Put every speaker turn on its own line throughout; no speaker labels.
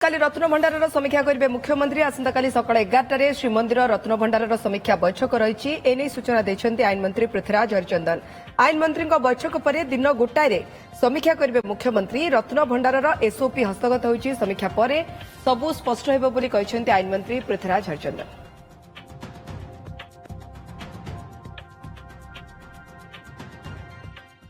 काली रत्न भंडार समीक्षा करेंगे मुख्यमंत्री आसंता काली सकाळ 11 श्रीमंदिर रत्न भंडार समीक्षा बैठक रही एने सूचना देते आईन मंत्री पृथ्वीराज हरिचंदन। आईन मंत्री बैठक पर दिन गोटाए समीक्षा करेंगे मुख्यमंत्री रत्न भंडार एसओपी हस्तगत होती समीक्षा पर सबू स्पष्ट होती आईन मंत्री पृथ्वीराज हरिचंदन।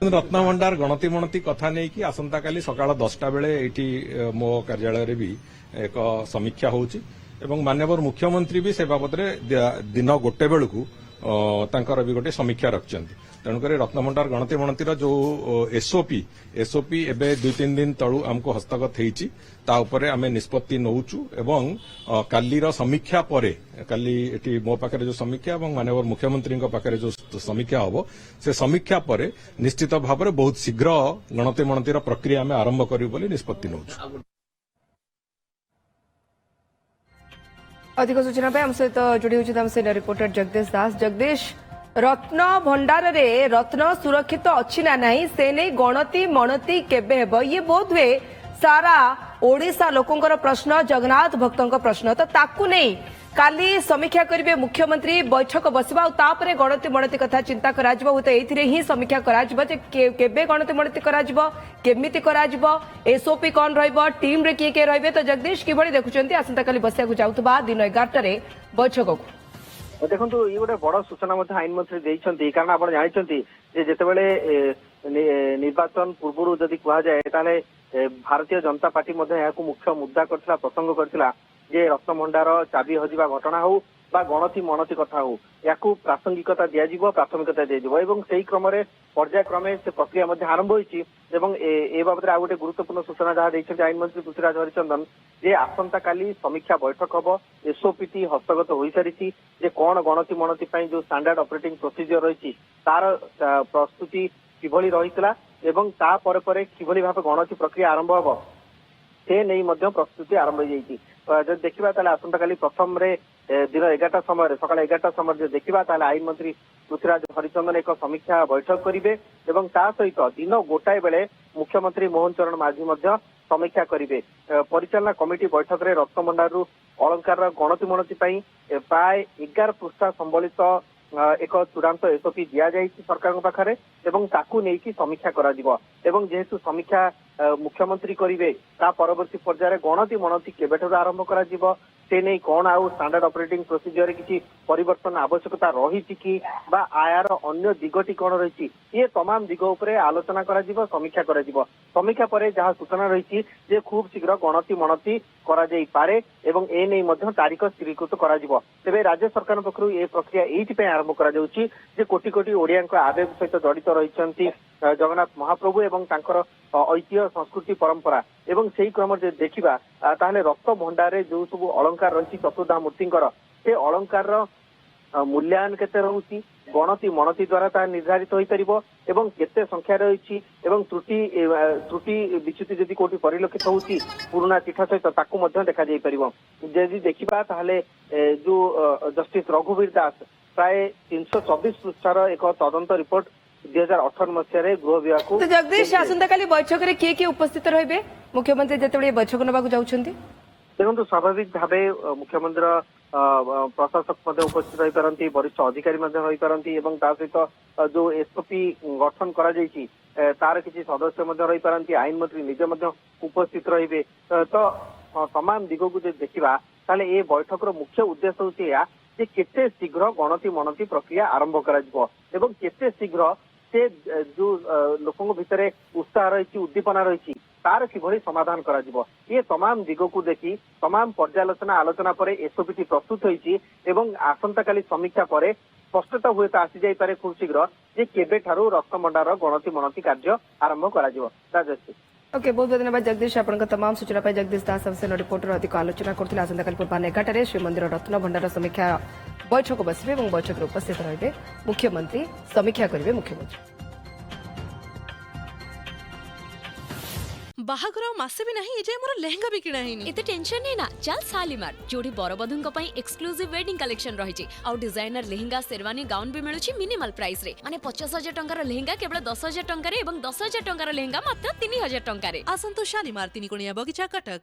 रत्न भंडार गणति मणति कथा नहीं कि आसंता काली सकाळ 10टा बेले एठी मो कार्यालय भी एक समीक्षा होउची एवं माननीय मुख्यमंत्री भी से बाबद दिन गोटे बेलू तांकर भी गोटे समीक्षा रखिंट तेणुक रत्न भंडार गणति मणतिर जो एसओपी एबे 2-3 दिन तलू आमको हस्तगत होती आम निष्पत्ति नौचु एवं कालीर समीक्षा परे काली एटी मो पाखे जो समीक्षा और माननीय मुख्यमंत्री पाखे जो समीक्षा हम से समीक्षा परे निश्चित भाव में बहुत शीघ्र गणति मणतिर प्रक्रिया आम आरंभ करूँ निष्पत्ति नौचु।
अधिक सूचना आम सहित जोड़ी होती रिपोर्टर जगदीश दास। जगदीश, रत्न भंडार रे रत्न सुरक्षित अच्छी ना नहीं से नहीं गणति मणति केबे हेबो ये बोध हुए सारा ओडिशा लोकंकर प्रश्न जगन्नाथ भक्तों प्रश्न तो ताकू नहीं काली समीक्षा करेंगे मुख्यमंत्री बैठक बसवा तापरे गणति मणति कथा चिंता कराजिबो हुते एथिरे ही समीक्षा कराजिबो जे केबे गणति मणति कराजिबो केमिति कराजिबो एसओपी कोन रहइबो टीम रे किए रहइबे। तो जगदीश किभଳି देखुचंती आसंता काली बसिया को जाउतबा दिन 11 रे बैठक को
देखो ये गोटे बड़ सूचना आईन मंत्री देइछंती कारण आपण जानिछंती जे जेतेबेले निर्वाचन पूर्व जदि कहा जाए ताले भारतीय जनता पार्टी मुख्य मुद्दा करथिला प्रसंग करथिला जे रत्न भंडार चाबी हजिबा घटना हो बा गणति मणति कथा हो या प्रासंगिकता दियाजिबो प्राथमिकता दियाजिबो एवं सेही क्रम रे पर्यायक्रमे से प्रक्रिया मध्ये आरंभ होईची एवं ए बाबद आ गोटे गुरुत्वपूर्ण सूचना जहाँ देइछन्ती आईन मंत्री पृथ्वीराज हरिचंदन जे आसंता काली समीक्षा बैठक हम एसओपी हस्तगत हो सारी जे कौन गणति मणति पई जो स्टैंडर्ड ऑपरेटिंग प्रोसीजर रही तार प्रस्तुति किभली रहीतला एवं ता परे परे किभली भाव गणति प्रक्रिया आरंभ हम से नहीं प्रस्तुति आरंभ हो जब देखा आसंता काली प्रथम रे दिन 11टा समय सकाळ 11टा समय देखा आईन मंत्री पृथ्वीराज हरिचंदन एक समीक्षा बैठक करेंगे एवं ता सहित दिन गोटाए बेले मुख्यमंत्री मोहन चरण माझी समीक्षा करेंगे। परिचालना कमिटी बैठक रे रत्न भंडार अलंकार गणति मणति प्राय 11 पृष्ठा संबलित एक चूड़ांत एसओपी दिया जाइछि सरकार पाखरे एवं ताकू नेकी समीक्षा करा जिवो एवं जेहेतु समीक्षा मुख्यमंत्री करिवे ता परवर्ती पर्याय गणति मणति केबेठु आरंभ करा जिवो से नहीं कौन आउ स्टैंडर्ड ऑपरेटिंग प्रोसीजर किसी परिवर्तन आवश्यकता रही कि बा आयार अन्य दिगटी कौन रही ये तमाम दिग उपरे आलोचना करा जिवो समीक्षा करा जिवो समीक्षा परे जहाँ सूचना रही जे खूब शीघ्र गणति मणति करा जाई पारे एवं ए नहीं मध्य तारीख स्थिरीकृत करा जिवो। तेबे राज्य सरकार पक्षरु ए प्रक्रिया एइथि आरंभ करा जाउछि जे कोटी कोटी ओडियाक आवेग सहित जड़ित रहिसंती जगन्नाथ महाप्रभु एवं तांकर ऐतिह्य संस्कृति परंपरा एवं सेही क्रम देखा ताहले रत्न भंडार जो सब अलंकार रही चतुर्धा मूर्तिंकर से अलंकार मूल्यांकन केते रहुछि गणति मणति द्वारा ता निर्धारित होई परिबो एवं केते संख्या रही एवं त्रुटि विच्युति जदि कोटी परिलक्षित होउछि पुराना चिठा सहित ताकू मध्य देखा जाई परिबो। जदि देखिबा ताहले जो जस्टिस रघुवीर दास प्राय 324 पृष्ठार एक तदंत रिपोर्ट 2018 मसीह गृह विभाग को।
तो जगदीश आसंता काली बैठक रे किए उपस्थित रहिबे मुख्यमंत्री जेतेबेले बैठक नबाकू जाउछंती
देखो स्वाभाविक भावे मुख्यमंत्री प्रशासक उपस्थित रही पारती वरिष्ठ अधिकारी रही पारती एवं ता सहित जो एसओपी गठन करा जायछि तार किसी सदस्य रही पारती आईन मंत्री निजे उपस्थित रहिबे तो तमाम दिग को देखा ताले ए बैठक मुख्य उद्देश्य होछि या जे केते शीघ्र गणति मणति प्रक्रिया आरंभ करा जिवो एवं केते शीघ्र से जो लोकों भितर उत्साह रही उद्दीपना रही तार किभली समाधान करा जिवो ये तमाम दिग को देखी तमाम पर्यालोचना आलोचना पर एसओपी प्रस्तुत होईछि एवं आसंता काली समीक्षा पर स्पष्टता हुए आसी जाई पारे खूब शीघ्र जे केबे ठारू रत्न भंडार गणति मणति कार्य आरंभ करा जिवो।
ओके बहुत बहुत धन्यवाद जगदीश आपण तमाम सूचना पाई जगदीश दास हमसे रिपोर्टर अधिक आलोचना करथिले आसंता काली पूर्वाह्न 11 श्रीमंदिर रत्न भंडार समीक्षा बैठक बसबे और बैठक उपस्थित रहिबे मुख्यमंत्री समीक्षा करिवे मुख्यमंत्री
बाहागर मासे भी नहीं एजे मोर लेहंगा भी किना हेनी
एते टेंशन नहीं ना चल शालीमार जोड़ी बरबधुंक पई एक्सक्लूसिव वेडिंग कलेक्शन रहिछि आ डिजाइनर लेहंगा शेरवानी गाउन भी मिलुछि मिनिमल प्राइस रे माने 50,000 टंकार लेहंगा केवल 10,000 टंका रे एवं 10,000 टंकार लेहंगा मात्र 3,000 टंका रे
आसंतो शालीमार 3 कोणिया बगीचा कटक।